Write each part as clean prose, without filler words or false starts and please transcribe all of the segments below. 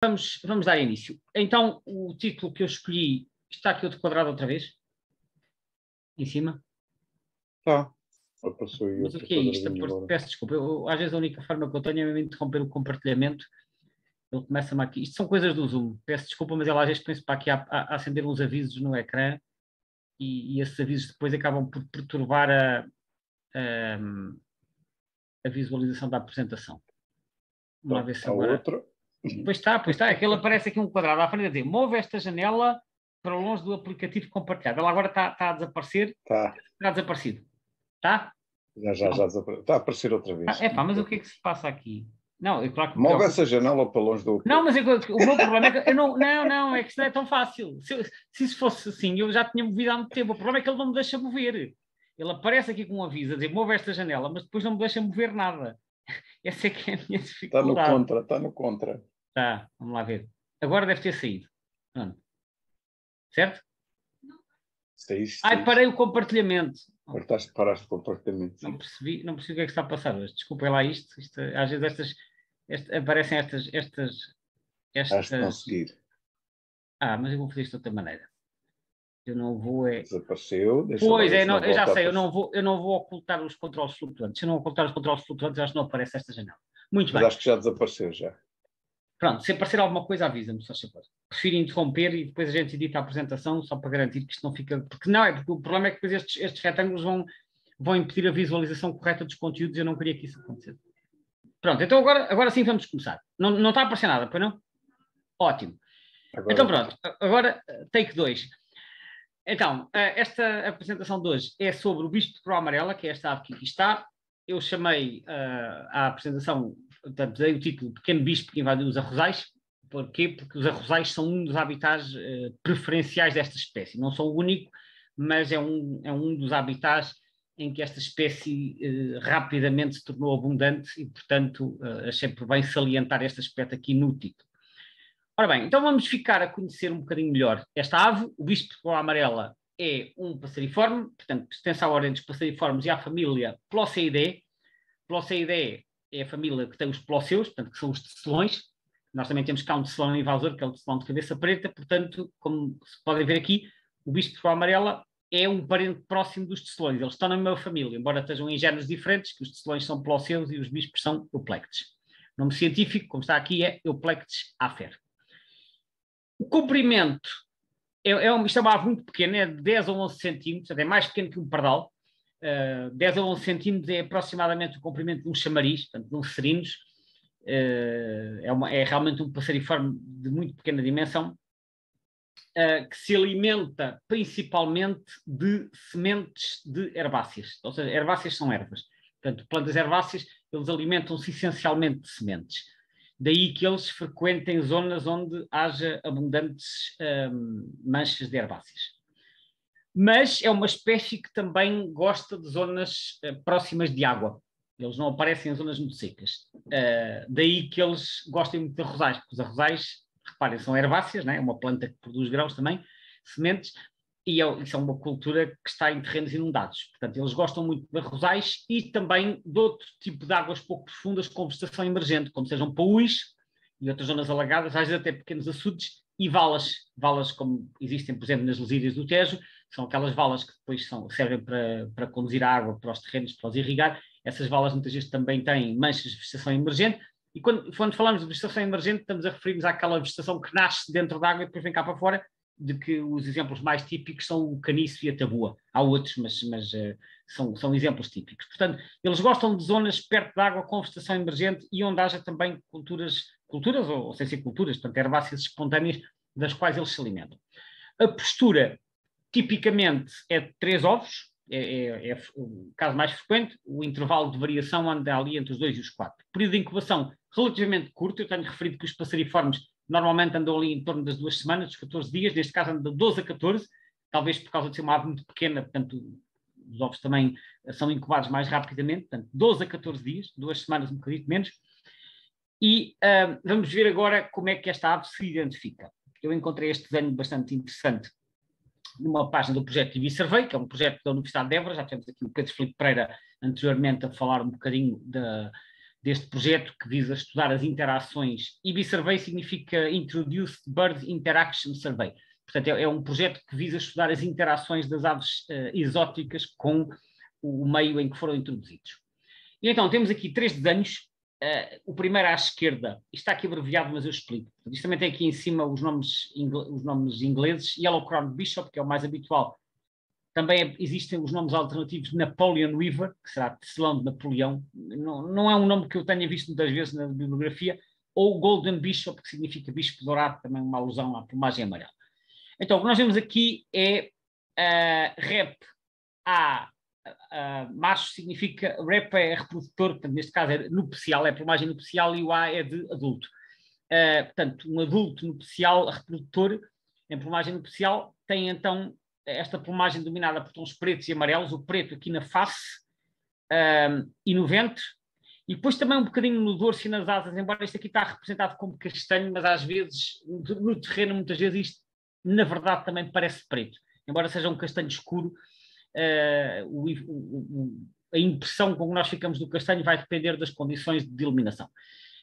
Vamos dar início. Então, o título que eu escolhi, está aqui outro quadrado outra vez? Em cima? Tá. Mas o que é isto? Peço desculpa. Às vezes a única forma que eu tenho é mesmo interromper o compartilhamento. Ele começa-me aqui. Isto são coisas do Zoom. Peço desculpa, mas ele às vezes pensa para aqui a acender uns avisos no ecrã e esses avisos depois acabam por perturbar a visualização da apresentação. Vamos lá ver se agora... outra. Pois está. É que ele aparece aqui um quadrado à frente a dizer: move esta janela para longe do aplicativo compartilhado. Ela agora está a desaparecer. Está desaparecido. Está? Já desapareceu. Está a aparecer outra vez. Mas o que é que se passa aqui? Não, claro que move essa janela para longe do... Não, mas o meu problema é que eu não, é que isto não é tão fácil. Se isso fosse assim, eu já tinha movido há muito tempo. O problema é que ele não me deixa mover. Ele aparece aqui com um aviso a dizer: move esta janela, mas depois não me deixa mover nada. Essa é que é a minha dificuldade. Está no contra. Tá, vamos lá ver. Agora deve ter saído. Certo? Saíste. Parei o compartilhamento. Paraste o compartilhamento. Não percebi o que é que está a passar hoje. Desculpem lá isto. Às vezes aparecem estas... Has de conseguir. Mas eu vou fazer isto de outra maneira. Eu não vou... Desapareceu. Pois é, eu já sei. Eu não vou ocultar os controles flutuantes. Se eu não ocultar os controles flutuantes, acho que não aparece esta janela. Muito bem. Mas acho que já desapareceu já. Pronto, se aparecer alguma coisa, avisa-me, só favor. Prefiro interromper e depois a gente edita a apresentação, só para garantir que isto não fica... Porque o problema é que depois estes retângulos vão impedir a visualização correta dos conteúdos e eu não queria que isso acontecesse. Pronto, então agora sim vamos começar. Não está a aparecer nada, pois não? Ótimo. Então pronto, agora take 2. Então, esta apresentação de hoje é sobre o Bispo de Coroa Amarela, que é esta ave que aqui está. Eu chamei a apresentação... Portanto, dei o título Pequeno Bispo que invadiu os arrozais. Porquê? Porque os arrozais são um dos habitats preferenciais desta espécie. Não são o único, mas é um dos habitats em que esta espécie rapidamente se tornou abundante e, portanto, achei por bem salientar este aspecto aqui no título. Ora bem, então vamos ficar a conhecer um bocadinho melhor esta ave. O Bispo de Coroa Amarela é um passeriforme, portanto, pertence à ordem dos passeriformes e à família Ploceidae. Ploceidae é a família que tem os plocéus, portanto, que são os tecelões. Nós também temos cá um tecelão invasor, que é o tecelão de cabeça preta. Portanto, como se podem ver aqui, o Bispo de Coroa Amarela é um parente próximo dos tecelões. Eles estão na mesma família, embora estejam em géneros diferentes, que os tecelões são plocéus e os bispos são euplectes. O nome científico, como está aqui, é Euplectes afer. O comprimento isto é uma ave muito pequena, é de 10 a 11 centímetros, é mais pequeno que um pardal. 10 a 11 centímetros é aproximadamente o comprimento de um chamariz, portanto, de um serinos. É realmente um passeriforme de muito pequena dimensão, que se alimenta principalmente de sementes de herbáceas. Ou seja, herbáceas são ervas. Portanto, plantas herbáceas, eles alimentam-se essencialmente de sementes. Daí que eles frequentem zonas onde haja abundantes manchas de herbáceas. Mas é uma espécie que também gosta de zonas próximas de água. Eles não aparecem em zonas muito secas. Daí que eles gostem muito de arrozais, porque os arrozais, reparem, são herbáceas, né? É uma planta que produz grãos também, sementes, e isso é uma cultura que está em terrenos inundados. Portanto, eles gostam muito de arrozais e também de outro tipo de águas pouco profundas com vegetação emergente, como sejam paúis e outras zonas alagadas, às vezes até pequenos açudes e valas. Valas como existem, por exemplo, nas lesírias do Tejo, são aquelas valas que depois servem para conduzir a água para os terrenos, para os irrigar. Essas valas muitas vezes também têm manchas de vegetação emergente. E quando falamos de vegetação emergente, estamos a referir-nos àquela vegetação que nasce dentro da água e depois vem cá para fora, de que os exemplos mais típicos são o caniço e a taboa. Há outros, mas são exemplos típicos. Portanto, eles gostam de zonas perto da água com vegetação emergente e onde haja também culturas ou sem ser culturas, portanto, herbáceas espontâneas das quais eles se alimentam. A postura, tipicamente, é de 3 ovos, é o caso mais frequente. O intervalo de variação anda ali entre os 2 e os 4. O período de incubação relativamente curto. Eu tenho referido que os passeriformes normalmente andam ali em torno das 2 semanas, dos 14 dias. Neste caso anda de 12 a 14, talvez por causa de ser uma ave muito pequena, portanto os ovos também são incubados mais rapidamente, portanto 12 a 14 dias, 2 semanas um bocadinho menos. E vamos ver agora como é que esta ave se identifica. Eu encontrei este desenho bastante interessante numa página do projeto TV Survey, que é um projeto da Universidade de Évora. Já tivemos aqui o Pedro Filipe Pereira anteriormente a falar um bocadinho deste projeto que visa estudar as interações. IBI Survey significa Introduced Bird Interaction Survey. Portanto, é um projeto que visa estudar as interações das aves exóticas com o meio em que foram introduzidos. E então, temos aqui 3 desenhos. O primeiro à esquerda, isto está aqui abreviado, mas eu explico. Isto também tem aqui em cima os nomes ingleses. Yellow Crowned Bishop, que é o mais habitual. Também existem os nomes alternativos Napoleon Weaver, que será tecelão de Napoleão. Não é um nome que eu tenha visto muitas vezes na bibliografia. Ou Golden Bishop, que significa bispo dourado, também uma alusão à plumagem amarela. Então, o que nós vemos aqui é rep A. Macho significa, rep é reprodutor, portanto, neste caso é nupcial, é plumagem nupcial, e o A é de adulto. Portanto, um adulto nupcial, reprodutor, em plumagem nupcial, tem então esta plumagem dominada por tons pretos e amarelos, o preto aqui na face e no ventre, e depois também um bocadinho no dorso e nas asas, embora isto aqui está representado como castanho, mas às vezes, no terreno, muitas vezes isto, na verdade, também parece preto. Embora seja um castanho escuro, a impressão com que nós ficamos do castanho vai depender das condições de iluminação.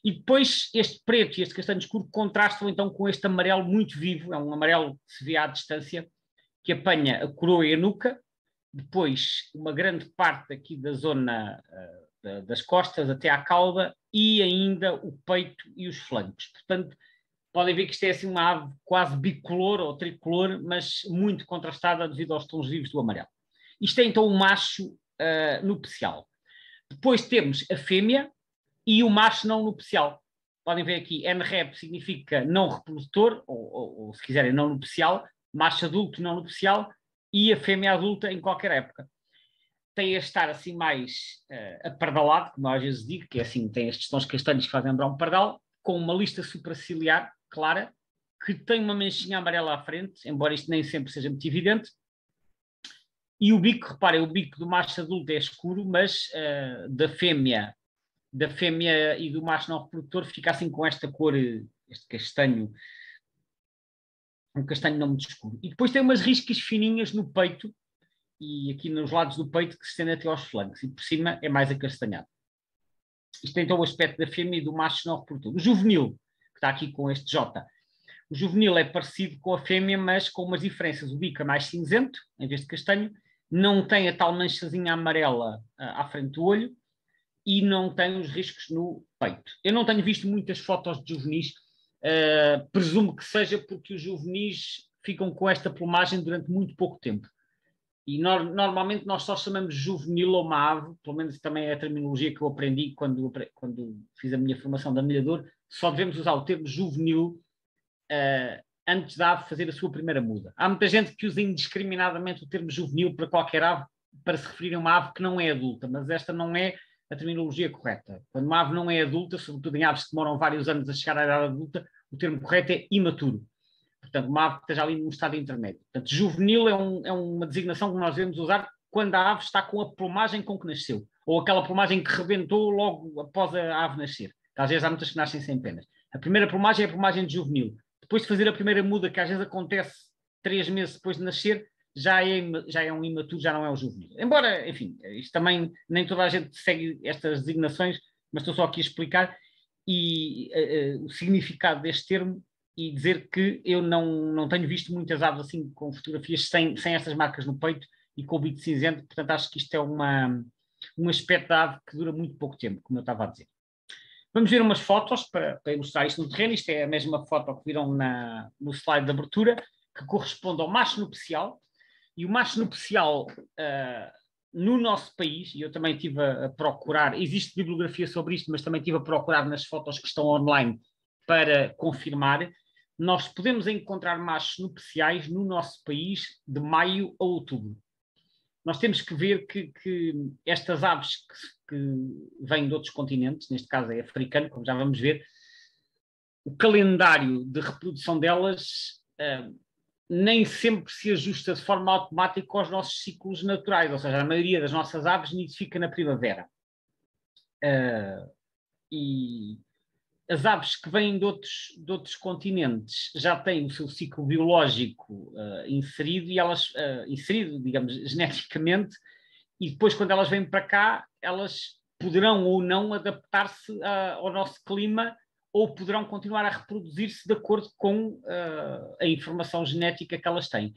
E depois este preto e este castanho escuro contrastam então com este amarelo muito vivo, é um amarelo que se vê à distância, que apanha a coroa e a nuca, depois uma grande parte aqui da zona das costas até à cauda e ainda o peito e os flancos. Portanto, podem ver que isto é assim uma ave quase bicolor ou tricolor, mas muito contrastada devido aos tons vivos do amarelo. Isto é então o macho nupcial. Depois temos a fêmea e o macho não nupcial. Podem ver aqui, N-rep significa não reprodutor, ou se quiserem não nupcial, macho adulto não nupcial, e a fêmea adulta em qualquer época. Tem a estar assim mais apardalado, como eu às vezes digo, que é assim, tem estes tons castanhos que fazem lembrar um pardal, com uma lista supraciliar clara, que tem uma manchinha amarela à frente, embora isto nem sempre seja muito evidente. E o bico, reparem, o bico do macho adulto é escuro, mas da fêmea e do macho não reprodutor fica assim com esta cor, este castanho, um castanho não muito escuro. E depois tem umas riscas fininhas no peito e aqui nos lados do peito que se estendem até aos flancos, e por cima é mais acastanhado. Isto é então o aspecto da fêmea e do macho não reprodutor. O juvenil, que está aqui com este J, o juvenil é parecido com a fêmea, mas com umas diferenças. O bico é mais cinzento, em vez de castanho, não tem a tal manchazinha amarela à frente do olho e não tem os riscos no peito. Eu não tenho visto muitas fotos de juvenis, presumo que seja porque os juvenis ficam com esta plumagem durante muito pouco tempo. E normalmente nós só chamamos juvenil a uma ave, pelo menos também é a terminologia que eu aprendi quando fiz a minha formação de anilhador, só devemos usar o termo juvenil antes da ave fazer a sua primeira muda. Há muita gente que usa indiscriminadamente o termo juvenil para qualquer ave, para se referir a uma ave que não é adulta, mas esta não é a terminologia correta. Quando uma ave não é adulta, sobretudo em aves que demoram vários anos a chegar à idade adulta, o termo correto é imaturo. Portanto, uma ave que esteja ali num estado intermédio. Portanto, juvenil é uma designação que nós devemos usar quando a ave está com a plumagem com que nasceu, ou aquela plumagem que rebentou logo após a ave nascer. Às vezes há muitas que nascem sem penas. A primeira plumagem é a plumagem de juvenil. Depois de fazer a primeira muda, que às vezes acontece 3 meses depois de nascer, já é um imaturo, já não é o juvenil. Embora, enfim, isto também, nem toda a gente segue estas designações, mas estou só aqui a explicar o significado deste termo e dizer que eu não tenho visto muitas aves assim com fotografias sem estas marcas no peito e com o bico cinzento, portanto acho que isto é um aspecto da ave que dura muito pouco tempo, como eu estava a dizer. Vamos ver umas fotos para ilustrar isto no terreno. Isto é a mesma foto que viram no slide de abertura, que corresponde ao macho nupcial. E o macho nupcial, no nosso país, e eu também estive a procurar, existe bibliografia sobre isto, mas também estive a procurar nas fotos que estão online para confirmar, nós podemos encontrar machos nupciais no nosso país de maio a outubro. Nós temos que ver que estas aves que vêm de outros continentes, neste caso é africano, como já vamos ver, o calendário de reprodução delas nem sempre se ajusta de forma automática aos nossos ciclos naturais, ou seja, a maioria das nossas aves nidifica na primavera. E as aves que vêm de outros continentes já têm o seu ciclo biológico inserido, e elas, inserido, digamos, geneticamente, e depois quando elas vêm para cá, elas poderão ou não adaptar-se ao nosso clima ou poderão continuar a reproduzir-se de acordo com a informação genética que elas têm.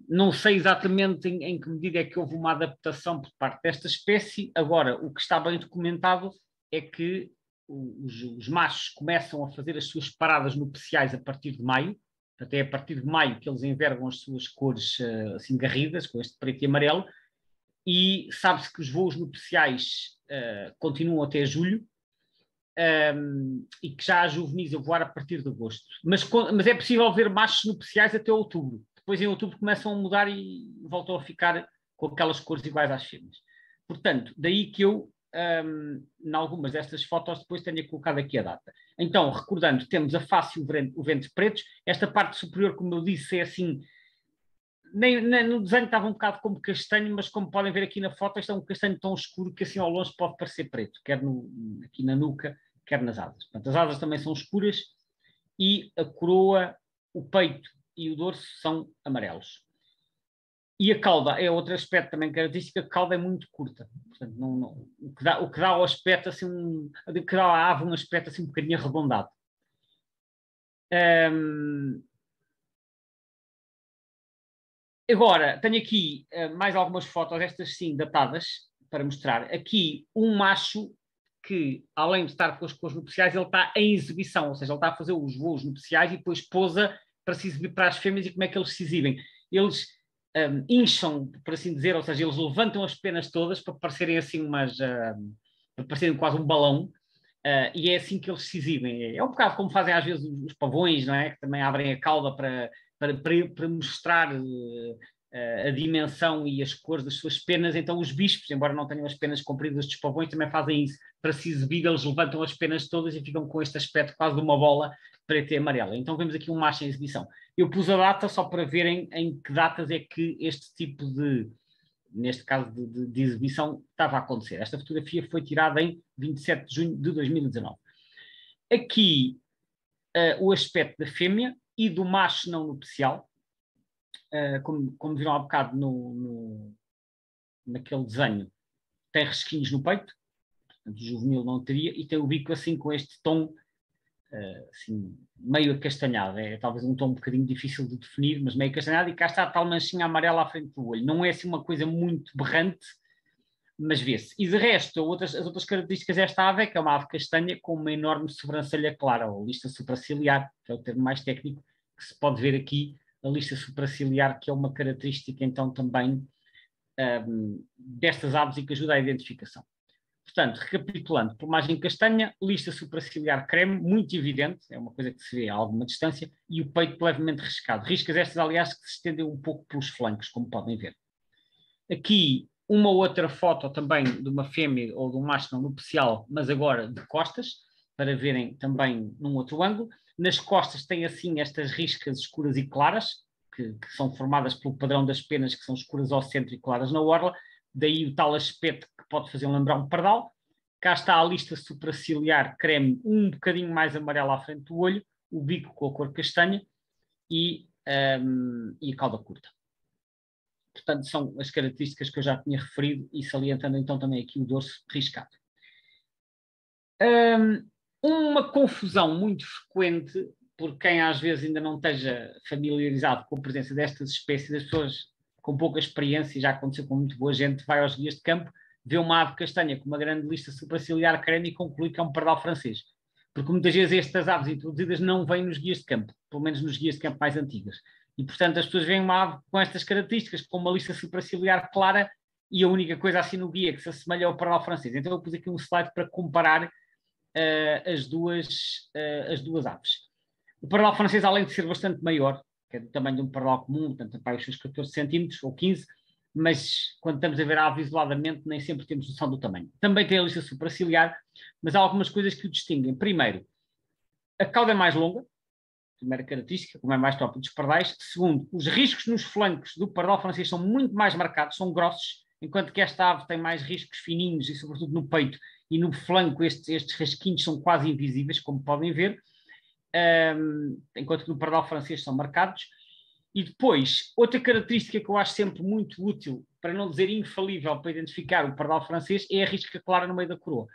Não sei exatamente em que medida é que houve uma adaptação por parte desta espécie. Agora, o que está bem documentado é que os machos começam a fazer as suas paradas nupciais a partir de maio, até a partir de maio que eles envergam as suas cores assim garridas, com este preto e amarelo, e sabe-se que os voos nupciais continuam até julho, e que já há juvenis a voar a partir de agosto. Mas é possível ver machos nupciais até outubro. Depois em outubro começam a mudar e voltam a ficar com aquelas cores iguais às fêmeas. Portanto, daí que eu, em algumas destas fotos, depois tenha colocado aqui a data. Então, recordando, temos a face e o ventre pretos. Esta parte superior, como eu disse, é assim... Nem no desenho estava um bocado como castanho, mas como podem ver aqui na foto, este é um castanho tão escuro que assim ao longe pode parecer preto, quer aqui na nuca, quer nas asas. Portanto, as asas também são escuras e a coroa, o peito e o dorso são amarelos. E a cauda é outro aspecto também característico, a cauda é muito curta. Portanto, o que dá ao aspecto assim, o que dá à ave um aspecto assim um bocadinho arredondado. Agora, tenho aqui mais algumas fotos, estas sim, datadas, para mostrar. Aqui um macho que, além de estar com as cores nupciais, ele está em exibição, ou seja, ele está a fazer os voos nupciais e depois pousa para se exibir para as fêmeas. E como é que eles se exibem? Eles incham, por assim dizer, ou seja, eles levantam as penas todas para parecerem assim para parecerem quase um balão, e é assim que eles se exibem. É um bocado como fazem às vezes os pavões, não é? Que também abrem a cauda para mostrar a dimensão e as cores das suas penas. Então os bispos, embora não tenham as penas compridas dos pavões, também fazem isso. Para se exibir, eles levantam as penas todas e ficam com este aspecto quase de uma bola preta e amarela. Então vemos aqui um macho em exibição. Eu pus a data só para verem em que datas é que este tipo de, neste caso de exibição, estava a acontecer. Esta fotografia foi tirada em 27 de junho de 2019. Aqui o aspecto da fêmea e do macho não nupcial, como viram há bocado naquele desenho, tem resquinhos no peito, portanto o juvenil não teria, e tem o bico assim com este tom assim, meio acastanhado. É talvez um tom um bocadinho difícil de definir, mas meio acastanhado, e cá está a tal manchinha amarela à frente do olho. Não é assim uma coisa muito berrante, mas vê-se. E de resto, as outras características desta ave é que é uma ave castanha com uma enorme sobrancelha clara, ou lista supraciliar, que é o termo mais técnico, que se pode ver aqui, a lista supraciliar, que é uma característica então também destas aves e que ajuda à identificação. Portanto, recapitulando, plumagem castanha, lista supraciliar creme, muito evidente, é uma coisa que se vê a alguma distância, e o peito levemente riscado. Riscas estas, aliás, que se estendem um pouco pelos flancos, como podem ver. Aqui, uma outra foto também de uma fêmea ou de um macho não nupcial, mas agora de costas, para verem também num outro ângulo. Nas costas tem assim estas riscas escuras e claras, que são formadas pelo padrão das penas, que são escuras ao centro e claras na orla, daí o tal aspecto que pode fazer lembrar um pardal. Cá está a lista supraciliar creme, um bocadinho mais amarela à frente do olho, o bico com a cor castanha e a cauda curta. Portanto, são as características que eu já tinha referido, e salientando então também aqui o dorso riscado. Uma confusão muito frequente, por quem às vezes ainda não esteja familiarizado com a presença destas espécies, as pessoas com pouca experiência, e já aconteceu com muito boa gente, vai aos guias de campo, vê uma ave castanha com uma grande lista supraciliar creme e conclui que é um pardal francês. Porque muitas vezes estas aves introduzidas não vêm nos guias de campo, pelo menos nos guias de campo mais antigas. E, portanto, as pessoas veem uma ave com estas características, com uma lista supraciliar clara, e a única coisa assim no guia que se assemelha ao pardal francês. Então eu pus aqui um slide para comparar as duas aves. O pardal francês, além de ser bastante maior, que é do tamanho de um pardal comum, portanto, para os seus 14 centímetros ou 15, mas quando estamos a ver a ave isoladamente, nem sempre temos noção do tamanho. Também tem a lista supraciliar, mas há algumas coisas que o distinguem. Primeiro, a cauda é mais longa, primeira característica, como é mais próprio dos pardais. Segundo, os riscos nos flancos do pardal francês são muito mais marcados, são grossos, enquanto que esta ave tem mais riscos fininhos, e sobretudo no peito e no flanco estes rasquinhos são quase invisíveis, como podem ver, enquanto que no pardal francês são marcados. E depois, outra característica que eu acho sempre muito útil, para não dizer infalível, para identificar o pardal francês, é a risca clara no meio da coroa.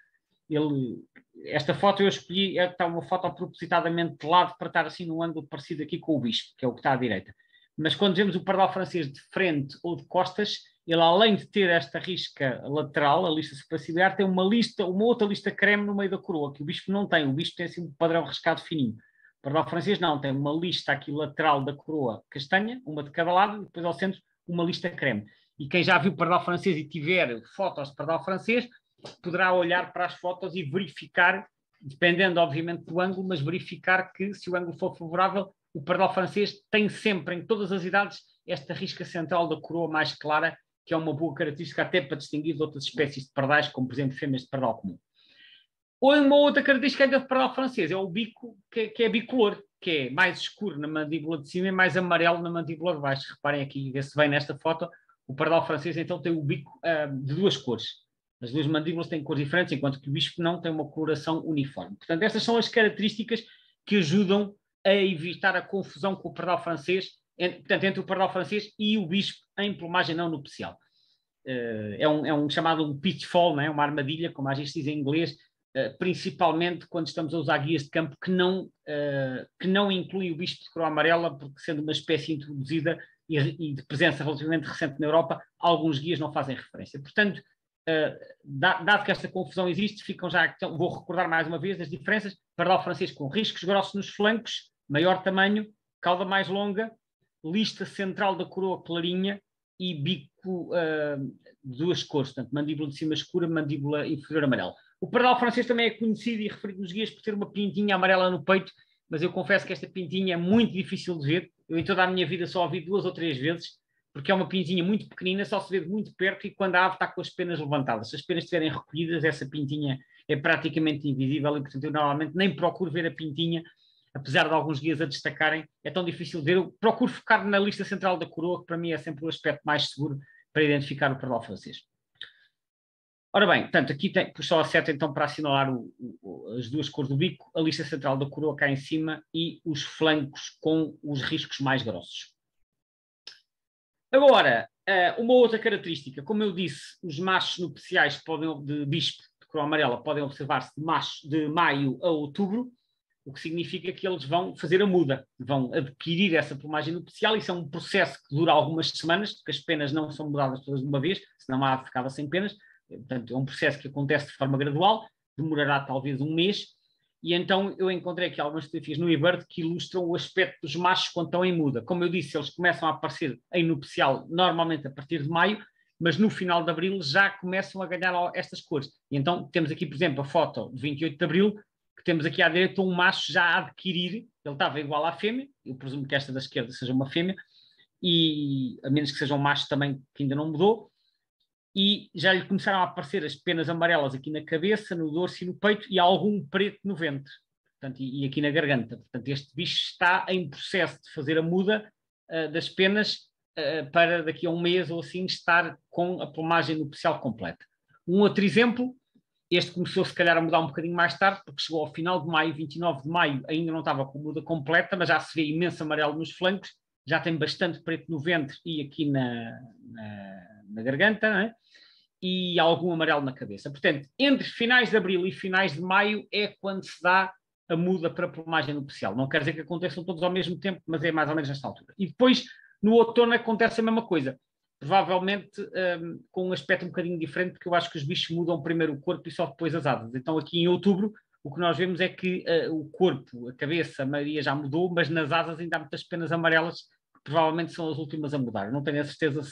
Esta foto eu escolhi, está uma foto propositadamente de lado para estar assim num ângulo parecido aqui com o bispo, que é o que está à direita. Mas quando vemos o pardal francês de frente ou de costas, ele além de ter esta risca lateral, a lista superciliar, tem uma outra lista creme no meio da coroa, que o bispo não tem. O bispo tem assim um padrão riscado fininho. O pardal francês não, tem uma lista aqui lateral da coroa castanha, uma de cada lado, e depois ao centro uma lista creme. E quem já viu pardal francês e tiver fotos de pardal francês, poderá olhar para as fotos e verificar, dependendo obviamente do ângulo, mas verificar que se o ângulo for favorável, o pardal francês tem sempre, em todas as idades, esta risca central da coroa mais clara, que é uma boa característica até para distinguir de outras espécies de pardais, como por exemplo fêmeas de pardal comum. Ou uma outra característica ainda do pardal francês é o bico, que é bicolor, que é mais escuro na mandíbula de cima e mais amarelo na mandíbula de baixo. Reparem aqui, vê se bem nesta foto, o pardal francês então tem o bico de duas cores. As duas mandíbulas têm cores diferentes, enquanto que o bispo não tem uma coloração uniforme. Portanto, estas são as características que ajudam a evitar a confusão com o pardal francês, entre o pardal francês e o bispo em plumagem não nupcial. É um chamado um pitfall, não é? Uma armadilha, como a gente diz em inglês, principalmente quando estamos a usar guias de campo que não incluem o bispo de coroa amarela, porque sendo uma espécie introduzida e de presença relativamente recente na Europa, alguns guias não fazem referência. Portanto, dado que esta confusão existe, vou recordar mais uma vez as diferenças: pardal francês com riscos grossos nos flancos, maior tamanho, cauda mais longa, lista central da coroa clarinha e bico de duas cores, portanto, mandíbula de cima escura, mandíbula inferior amarela. O pardal francês também é conhecido e referido nos guias por ter uma pintinha amarela no peito, mas eu confesso que esta pintinha é muito difícil de ver. Eu em toda a minha vida só a vi 2 ou 3 vezes, porque é uma pintinha muito pequenina, só se vê de muito perto e quando a ave está com as penas levantadas. Se as penas estiverem recolhidas, essa pintinha é praticamente invisível e, portanto, eu normalmente nem procuro ver a pintinha, apesar de alguns guias a destacarem, é tão difícil de ver. Eu procuro focar na lista central da coroa, que para mim é sempre o aspecto mais seguro para identificar o pardal francês. Ora bem, portanto, aqui pus só a seta então para assinalar as duas cores do bico, a lista central da coroa cá em cima e os flancos com os riscos mais grossos. Agora, uma outra característica, como eu disse, os machos nupciais de bispo de coroa amarela podem observar-se de maio a outubro, o que significa que eles vão fazer a muda, vão adquirir essa plumagem nupcial. Isso é um processo que dura algumas semanas, porque as penas não são mudadas todas de uma vez, senão a ave ficava sem penas. Portanto, é um processo que acontece de forma gradual, demorará talvez um mês, e então eu encontrei aqui algumas fotografias no eBird que ilustram o aspecto dos machos quando estão em muda. Como eu disse, eles começam a aparecer em nupcial normalmente a partir de maio, mas no final de abril já começam a ganhar estas cores. E então temos aqui, por exemplo, a foto de 28 de abril, que temos aqui à direita um macho já a adquirir, ele estava igual à fêmea, eu presumo que esta da esquerda seja uma fêmea, e a menos que seja um macho também que ainda não mudou, e já lhe começaram a aparecer as penas amarelas aqui na cabeça, no dorso e no peito, e algum preto no ventre, portanto, e aqui na garganta. Portanto, este bicho está em processo de fazer a muda das penas para daqui a um mês ou assim estar com a plumagem nupcial completa. Um outro exemplo, este começou se calhar a mudar um bocadinho mais tarde, porque chegou ao final de maio, 29 de maio, ainda não estava com a muda completa, mas já se vê imenso amarelo nos flancos, já tem bastante preto no ventre e aqui na garganta, não é? E algum amarelo na cabeça. Portanto, entre finais de abril e finais de maio é quando se dá a muda para a plumagem nupcial. Não quer dizer que aconteçam todos ao mesmo tempo, mas é mais ou menos nesta altura. E depois, no outono, acontece a mesma coisa. Provavelmente com um aspecto um bocadinho diferente, porque eu acho que os bichos mudam primeiro o corpo e só depois as asas. Então, aqui em outubro, o que nós vemos é que o corpo, a cabeça, a maioria já mudou, mas nas asas ainda há muitas penas amarelas, que provavelmente são as últimas a mudar. Eu não tenho a certeza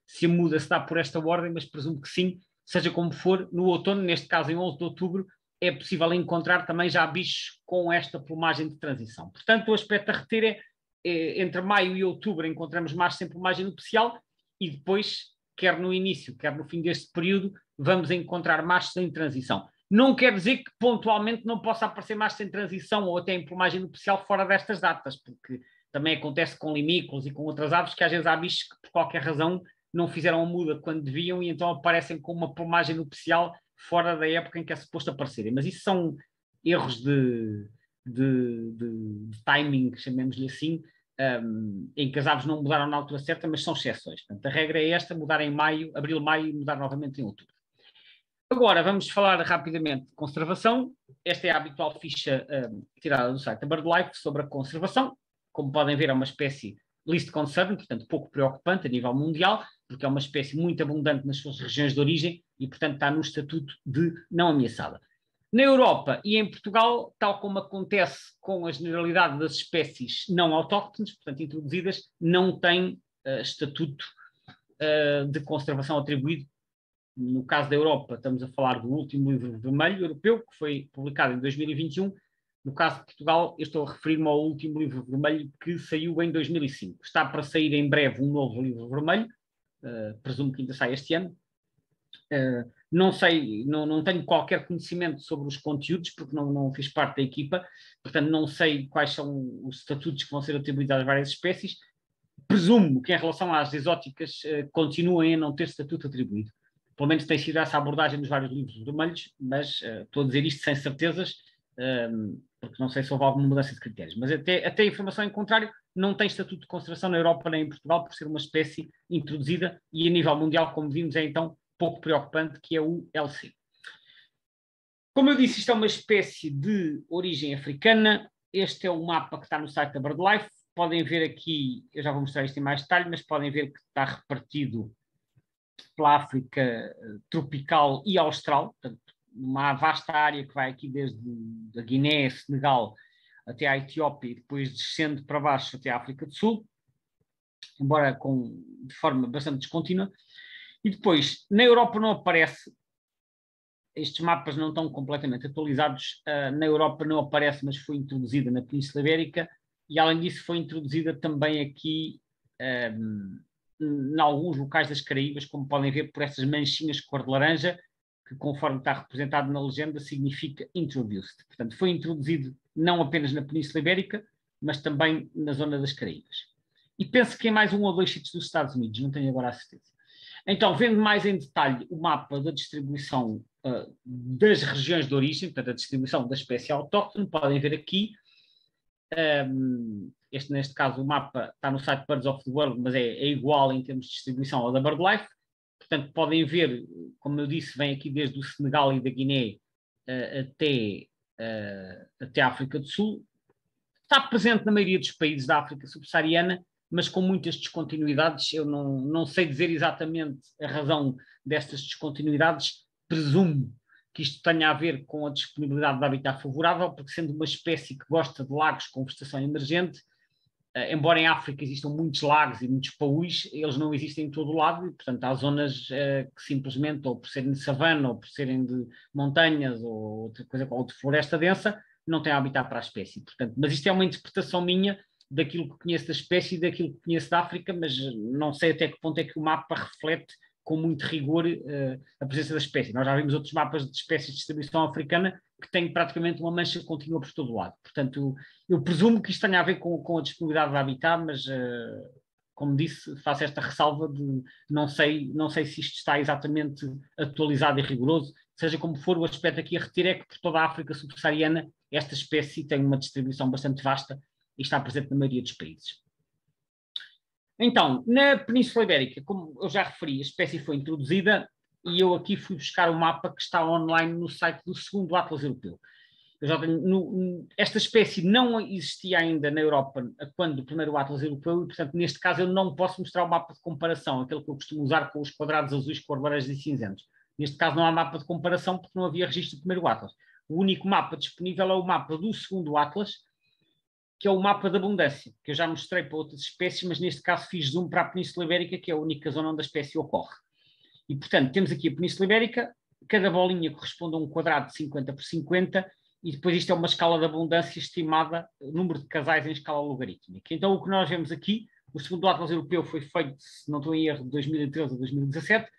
se a muda se dá por esta ordem, mas presumo que sim, seja como for, no outono, neste caso em 11 de outubro, é possível encontrar também já bichos com esta plumagem de transição. Portanto, o aspecto a reter é entre maio e outubro encontramos machos sem plumagem nupcial e depois, quer no início, quer no fim deste período, vamos encontrar machos em transição. Não quer dizer que pontualmente não possa aparecer machos em transição ou até em plumagem nupcial fora destas datas, porque também acontece com limícolas e com outras aves que às vezes há bichos que por qualquer razão não fizeram a muda quando deviam e então aparecem com uma plumagem nupcial fora da época em que é suposto aparecerem. Mas isso são erros de timing, chamemos-lhe assim, em que as aves não mudaram na altura certa, mas são exceções. Portanto, a regra é esta, mudar em maio, abril, maio e mudar novamente em outubro. Agora, vamos falar rapidamente de conservação. Esta é a habitual ficha tirada do site da BirdLife sobre a conservação. Como podem ver, é uma espécie least concern, portanto, pouco preocupante a nível mundial, porque é uma espécie muito abundante nas suas regiões de origem e, portanto, está no estatuto de não ameaçada. Na Europa e em Portugal, tal como acontece com a generalidade das espécies não autóctones, portanto, introduzidas, não tem estatuto de conservação atribuído. No caso da Europa, estamos a falar do último livro vermelho europeu, que foi publicado em 2021. No caso de Portugal, eu estou a referir-me ao último livro vermelho que saiu em 2005. Está para sair em breve um novo livro vermelho, presumo que ainda sai este ano. Não sei, não tenho qualquer conhecimento sobre os conteúdos, porque não fiz parte da equipa, portanto não sei quais são os estatutos que vão ser atribuídos às várias espécies. Presumo que em relação às exóticas continuem a não ter estatuto atribuído. Pelo menos tem sido essa abordagem nos vários livros vermelhos, mas estou a dizer isto sem certezas, porque não sei se houve alguma mudança de critérios. Mas até a informação em contrário, não tem estatuto de conservação na Europa nem em Portugal, por ser uma espécie introduzida e a nível mundial, como vimos, é então pouco preocupante, que é o LC. Como eu disse, isto é uma espécie de origem africana. Este é o mapa que está no site da BirdLife. Podem ver aqui, eu já vou mostrar isto em mais detalhe, mas podem ver que está repartido pela África tropical e austral, portanto, uma vasta área que vai aqui desde a Guiné, Senegal, até a Etiópia e depois descendo para baixo até a África do Sul, embora de forma bastante descontínua. E depois, na Europa não aparece, estes mapas não estão completamente atualizados, na Europa não aparece, mas foi introduzida na Península Ibérica, e além disso foi introduzida também aqui em alguns locais das Caraíbas, como podem ver por essas manchinhas de cor de laranja, que conforme está representado na legenda significa introduced. Portanto, foi introduzido não apenas na Península Ibérica, mas também na zona das Caraíbas. E penso que em mais um ou dois sítios dos Estados Unidos, não tenho agora a certeza. Então, vendo mais em detalhe o mapa da distribuição das regiões de origem, portanto, a distribuição da espécie autóctone, podem ver aqui, neste caso o mapa está no site Birds of the World, mas é igual em termos de distribuição ao da BirdLife. Portanto, podem ver, como eu disse, vem aqui desde o Senegal e da Guiné até a África do Sul. Está presente na maioria dos países da África subsaariana, mas com muitas descontinuidades. Eu não sei dizer exatamente a razão destas descontinuidades. Presumo que isto tenha a ver com a disponibilidade de habitat favorável, porque sendo uma espécie que gosta de lagos com vegetação emergente, embora em África existam muitos lagos e muitos paúis, eles não existem em todo o lado, e portanto há zonas que simplesmente, ou por serem de savana, ou por serem de montanhas, ou outra coisa, ou de floresta densa, não têm habitat para a espécie. Portanto, mas isto é uma interpretação minha daquilo que conheço da espécie e daquilo que conheço da África, mas não sei até que ponto é que o mapa reflete com muito rigor a presença da espécie. Nós já vimos outros mapas de espécies de distribuição africana que têm praticamente uma mancha contínua por todo o lado. Portanto, eu presumo que isto tenha a ver com a disponibilidade de habitat, mas, como disse, faço esta ressalva de não sei se isto está exatamente atualizado e rigoroso. Seja como for, o aspecto aqui a reter é que por toda a África subsaariana esta espécie tem uma distribuição bastante vasta e está presente na maioria dos países. Então, na Península Ibérica, como eu já referi, a espécie foi introduzida e eu aqui fui buscar o mapa que está online no site do segundo Atlas Europeu. Esta espécie não existia ainda na Europa quando o primeiro Atlas Europeu e, portanto, neste caso eu não posso mostrar o mapa de comparação, aquele que eu costumo usar com os quadrados azuis, cor laranja e cinzentos. Neste caso não há mapa de comparação porque não havia registro do primeiro Atlas. O único mapa disponível é o mapa do segundo Atlas, que é o mapa da abundância, que eu já mostrei para outras espécies, mas neste caso fiz zoom para a Península Ibérica, que é a única zona onde a espécie ocorre. E, portanto, temos aqui a Península Ibérica, cada bolinha corresponde a um quadrado de 50 por 50, e depois isto é uma escala de abundância estimada, o número de casais em escala logarítmica. Então, o que nós vemos aqui, o segundo Atlas Europeu foi feito, se não estou em erro, de 2013 a 2017,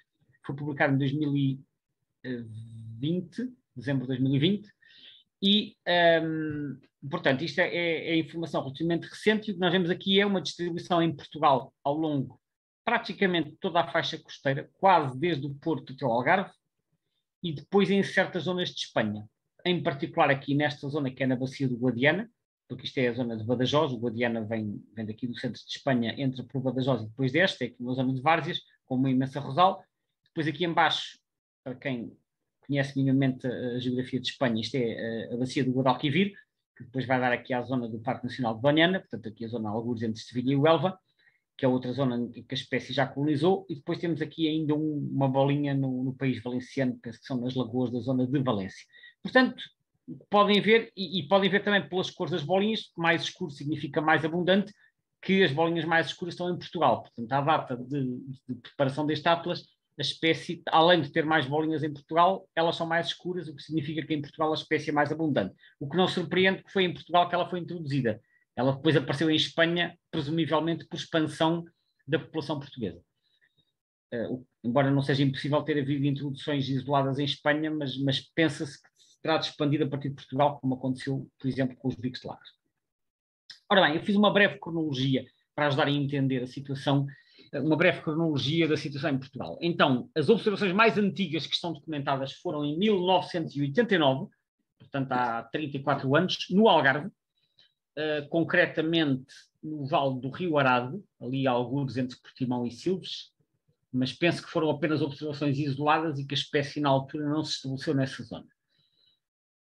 foi publicado em 2020, dezembro de 2020, e, portanto, isto é informação relativamente recente, e o que nós vemos aqui é uma distribuição em Portugal ao longo praticamente toda a faixa costeira, quase desde o Porto até o Algarve, e depois em certas zonas de Espanha, em particular aqui nesta zona que é na Bacia do Guadiana, porque isto é a zona de Badajoz, o Guadiana vem daqui do centro de Espanha, entra por Badajoz e depois deste, é aqui uma zona de várzeas, com uma imensa rosal. Depois aqui embaixo, para quem conhece minimamente a geografia de Espanha, isto é a bacia do Guadalquivir, que depois vai dar aqui à zona do Parque Nacional de Doñana, portanto aqui a zona algures entre Sevilha e Huelva, que é outra zona que a espécie já colonizou, e depois temos aqui ainda uma bolinha no país valenciano, penso que são nas lagoas da zona de Valência. Portanto, podem ver, e podem ver também pelas cores das bolinhas, mais escuro significa mais abundante, que as bolinhas mais escuras estão em Portugal. Portanto, à data de preparação deste atlas, a espécie, além de ter mais bolinhas em Portugal, elas são mais escuras, o que significa que em Portugal a espécie é mais abundante. O que não surpreende que foi em Portugal que ela foi introduzida. Ela depois apareceu em Espanha, presumivelmente por expansão da população portuguesa. Embora não seja impossível ter havido introduções isoladas em Espanha, mas pensa-se que se terá de expandir a partir de Portugal, como aconteceu, por exemplo, com os bicos de lagos. Ora bem, eu fiz uma breve cronologia para ajudar a entender a situação, uma breve cronologia da situação em Portugal. Então, as observações mais antigas que estão documentadas foram em 1989, portanto há 34 anos, no Algarve, concretamente no Vale do Rio Arado, ali alguns entre Portimão e Silves, mas penso que foram apenas observações isoladas e que a espécie na altura não se estabeleceu nessa zona.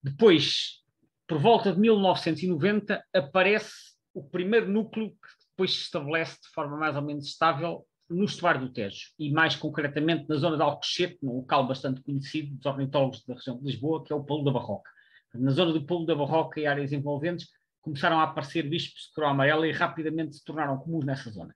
Depois, por volta de 1990, aparece o primeiro núcleo que depois se estabelece de forma mais ou menos estável no estuário do Tejo, e mais concretamente na zona de Alcochete, num local bastante conhecido dos ornitólogos da região de Lisboa, que é o Polo da Barroca. Na zona do Polo da Barroca e áreas envolventes, começaram a aparecer bispos de coroa amarela e rapidamente se tornaram comuns nessa zona.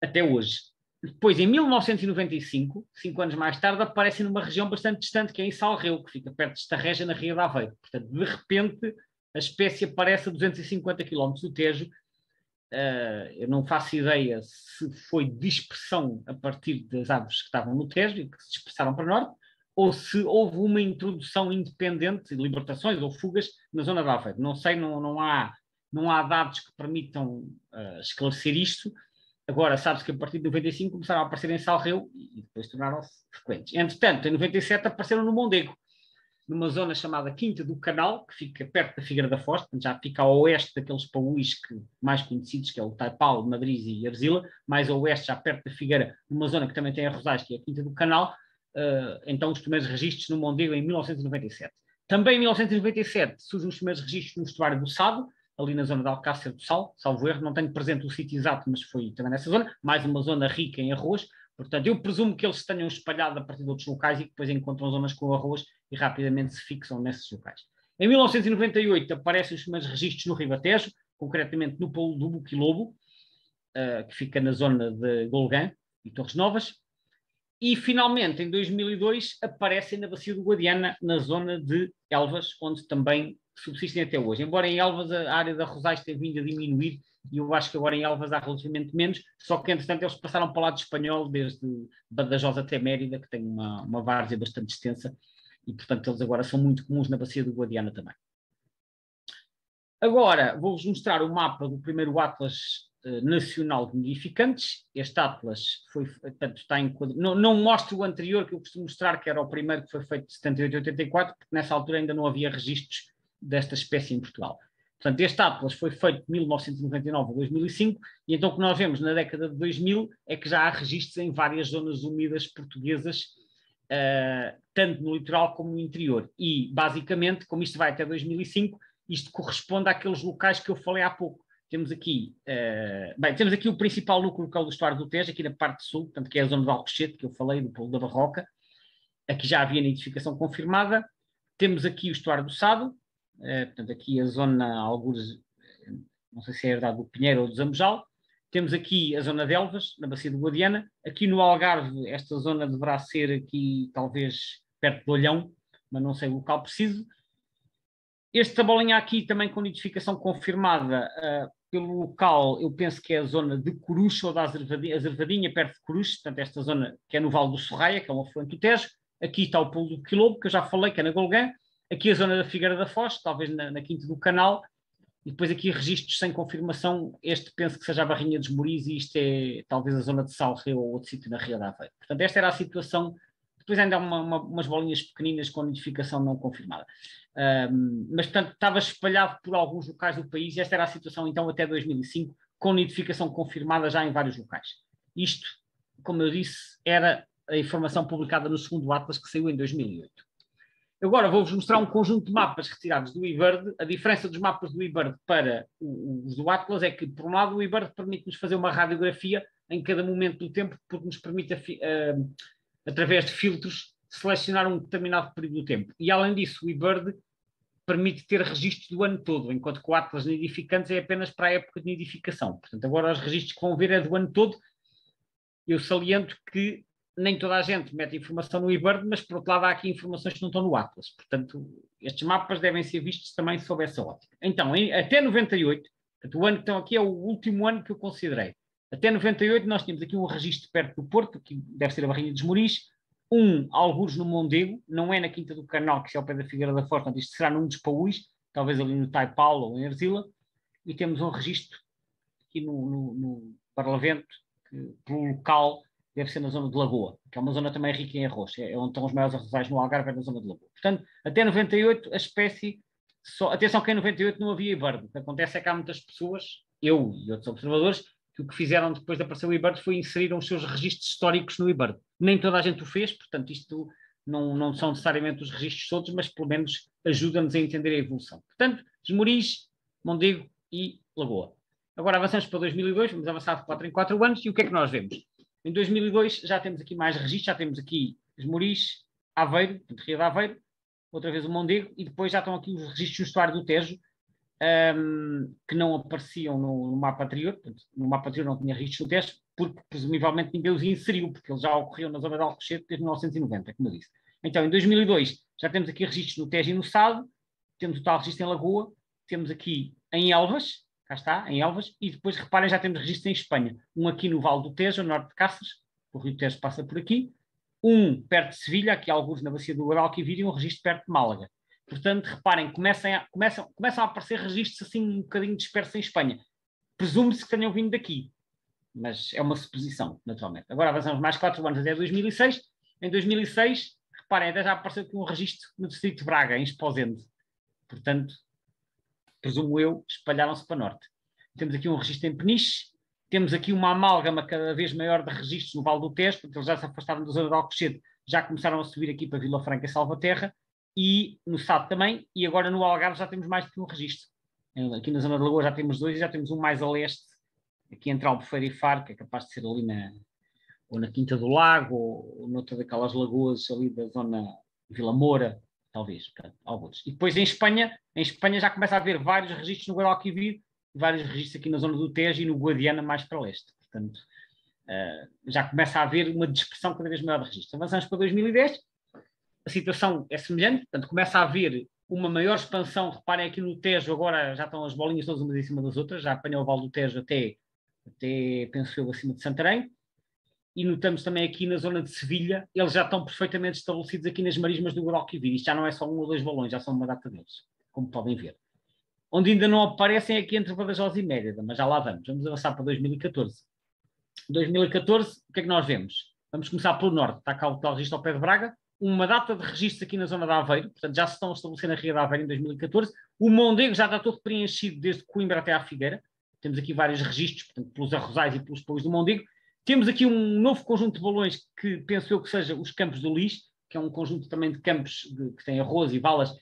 Até hoje. Depois, em 1995, 5 anos mais tarde, aparecem numa região bastante distante, que é em Salreu, que fica perto de Estarreja, na Ria de Aveiro. Portanto, de repente, a espécie aparece a 250 km do Tejo. Eu não faço ideia se foi dispersão a partir das aves que estavam no Tejo e que se dispersaram para o norte, ou se houve uma introdução independente, libertações ou fugas na zona de Aveiro. Não sei, não há dados que permitam esclarecer isto. Agora, sabe-se que a partir de 95 começaram a aparecer em Salreu e depois tornaram-se frequentes. Entretanto, em 97 apareceram no Mondego, numa zona chamada Quinta do Canal, que fica perto da Figueira da Foz, portanto já fica a oeste daqueles paúis mais conhecidos, que é o Taipal, Madriz e Arzila, mais a oeste, já perto da Figueira, numa zona que também tem a Rosais, que é a Quinta do Canal. Então os primeiros registros no Mondego em 1997. Também em 1997 surgem os primeiros registros no estuário do Sado, ali na zona de Alcácer do Sal, salvo erro, não tenho presente o sítio exato, mas foi também nessa zona, mais uma zona rica em arroz. Portanto, eu presumo que eles se tenham espalhado a partir de outros locais e que depois encontram zonas com arroz e rapidamente se fixam nesses locais. Em 1998 aparecem os primeiros registros no Ribatejo, concretamente no Polo do Buquilobo, que fica na zona de Golgã e Torres Novas. E, finalmente, em 2002, aparecem na bacia do Guadiana, na zona de Elvas, onde também subsistem até hoje. Embora em Elvas a área da Rosais tenha vindo a diminuir, e eu acho que agora em Elvas há relativamente menos, só que, entretanto, eles passaram para o lado espanhol, desde Badajoz até Mérida, que tem uma várzea bastante extensa, e, portanto, eles agora são muito comuns na bacia do Guadiana também. Agora, vou-vos mostrar o mapa do primeiro Atlas Nacional de Nidificantes. Este Atlas portanto, está em não mostro o anterior, que eu costumo mostrar, que era o primeiro que foi feito de 78 e 84, porque nessa altura ainda não havia registros desta espécie em Portugal. Portanto, este Atlas foi feito de 1999 a 2005, e então o que nós vemos na década de 2000 é que já há registros em várias zonas úmidas portuguesas, tanto no litoral como no interior. E, basicamente, como isto vai até 2005, isto corresponde àqueles locais que eu falei há pouco. Temos aqui o principal núcleo local do estuário do Tejo, aqui na parte sul, portanto, que é a zona de Alcochete, que eu falei, do Polo da Barroca. Aqui já havia nidificação confirmada. Temos aqui o estuário do Sado, portanto, aqui a zona, alguns, não sei se é a herdade do Pinheiro ou do Zambojal. Temos aqui a zona de Elvas, na bacia do Guadiana. Aqui no Algarve, esta zona deverá ser aqui, talvez, perto de Olhão, mas não sei o local preciso. Esta bolinha aqui também com nidificação confirmada pelo local, eu penso que é a zona de Coruche ou da Azervadinha, perto de Coruche, portanto esta zona que é no Vale do Sorraia, que é um afluente do Tejo. Aqui está o Polo do Quilobo, que eu já falei, que é na Golgã. Aqui a zona da Figueira da Foz, talvez na Quinta do Canal. E depois aqui registros sem confirmação. Este penso que seja a Barrinha dos Moris e isto é talvez a zona de Salreu ou outro sítio na Ria de Aveiro. Portanto, esta era a situação depois ainda há umas bolinhas pequeninas com nidificação não confirmada. Mas, portanto, estava espalhado por alguns locais do país, e esta era a situação, então, até 2005, com nidificação confirmada já em vários locais. Isto, como eu disse, era a informação publicada no segundo Atlas, que saiu em 2008. Agora vou-vos mostrar um conjunto de mapas retirados do eBird. A diferença dos mapas do eBird para os do Atlas é que, por um lado, o eBird permite-nos fazer uma radiografia em cada momento do tempo, porque nos permite, através de filtros, selecionar um determinado período do tempo. E, além disso, o eBird permite ter registros do ano todo, enquanto que o Atlas Nidificantes é apenas para a época de nidificação. Portanto, agora os registros que vão ver é do ano todo. Eu saliento que nem toda a gente mete informação no eBird, mas, por outro lado, há aqui informações que não estão no Atlas. Portanto, estes mapas devem ser vistos também sob essa ótica. Então, até 98, portanto, o ano que estão aqui é o último ano que eu considerei. Até 98 nós tínhamos aqui um registro perto do Porto, que deve ser a Barrinha dos Moris, algures no Mondego, não é na Quinta do Canal, que é ao pé da Figueira da Foz, portanto, isto será num dos Paúis, talvez ali no Taipau ou em Arzila, e temos um registro aqui no Parlamento, que pelo local deve ser na zona de Lagoa, que é uma zona também rica em arroz, é onde estão os maiores arrozais no Algarve, é na zona de Lagoa. Portanto, até 98 a espécie, atenção que em 98 não havia eBird, o que acontece é que há muitas pessoas, eu e outros observadores, que o que fizeram depois de aparecer o eBird foi inseriram os seus registros históricos no eBird. Nem toda a gente o fez, portanto isto não são necessariamente os registros todos, mas pelo menos ajuda-nos a entender a evolução. Portanto, Esmoriz, Mondego e Lagoa. Agora avançamos para 2002, vamos avançar de 4 em 4 anos, e o que é que nós vemos? Em 2002 já temos aqui mais registros, já temos aqui Esmoriz, Aveiro, Ria de Aveiro, outra vez o Mondego, e depois já estão aqui os registros no estuário do Tejo, que não apareciam no mapa anterior. Portanto, no mapa anterior não tinha registros no Tejo, porque presumivelmente ninguém os inseriu, porque eles já ocorriam na zona de Alcochete desde 1990, como eu disse. Então, em 2002 já temos aqui registros no Tejo e no Sado, temos o tal registro em Lagoa, temos aqui em Elvas, cá está, em Elvas, e depois, reparem, já temos registros em Espanha. Um aqui no Vale do Tejo, ao norte de Cáceres, o Rio Tejo passa por aqui, um perto de Sevilha, aqui alguns na bacia do Guadalquivir, e um registro perto de Málaga. Portanto, reparem, começam a aparecer registros assim um bocadinho dispersos em Espanha. Presume-se que tenham vindo daqui, mas é uma suposição, naturalmente. Agora avançamos mais 4 anos até 2006. Em 2006, reparem, até já apareceu aqui um registro no distrito de Braga, em Esposende. Portanto, presumo eu, espalharam-se para norte. Temos aqui um registro em Peniche, temos aqui uma amálgama cada vez maior de registros no Vale do Tejo, porque eles já se afastaram da zona de Alcochete, já começaram a subir aqui para Vila Franca e Salvaterra, e no Sado também, e agora no Algarve já temos mais do que um registro. Aqui na zona de Lagoa já temos 2 e já temos um mais a leste, aqui entre Albufeira e Faro, que é capaz de ser ali ou na Quinta do Lago, ou noutra daquelas lagoas ali da zona de Vila Moura, talvez, portanto, alguns. E depois em Espanha já começa a haver vários registros no Guadalquivir, vários registros aqui na zona do Tejo e no Guadiana mais para leste. Portanto, já começa a haver uma dispersão cada vez maior de registros. Avançamos para 2010, a situação é semelhante, portanto, começa a haver uma maior expansão. Reparem aqui no Tejo, agora já estão as bolinhas todas umas em cima das outras, já apanhou o Vale do Tejo até penso eu, acima de Santarém, e notamos também aqui na zona de Sevilha, eles já estão perfeitamente estabelecidos aqui nas marismas do Guadalquivir. Isto já não é só 1 ou 2 balões, já são uma data deles, como podem ver. Onde ainda não aparecem é aqui entre Badajoz e Mérida, mas já lá vamos. Vamos avançar para 2014. 2014, o que é que nós vemos? Vamos começar pelo norte. Está cá o tal registro ao pé de Braga. Uma data de registro aqui na zona de Aveiro, portanto já se estão a estabelecer na Ria de Aveiro em 2014. O Mondego já está todo preenchido desde Coimbra até à Figueira. Temos aqui vários registros, portanto, pelos arrozais e pelos paus do Mondego. Temos aqui um novo conjunto de balões que penso eu que seja os Campos do Lis, que é um conjunto também de campos que tem arroz e valas,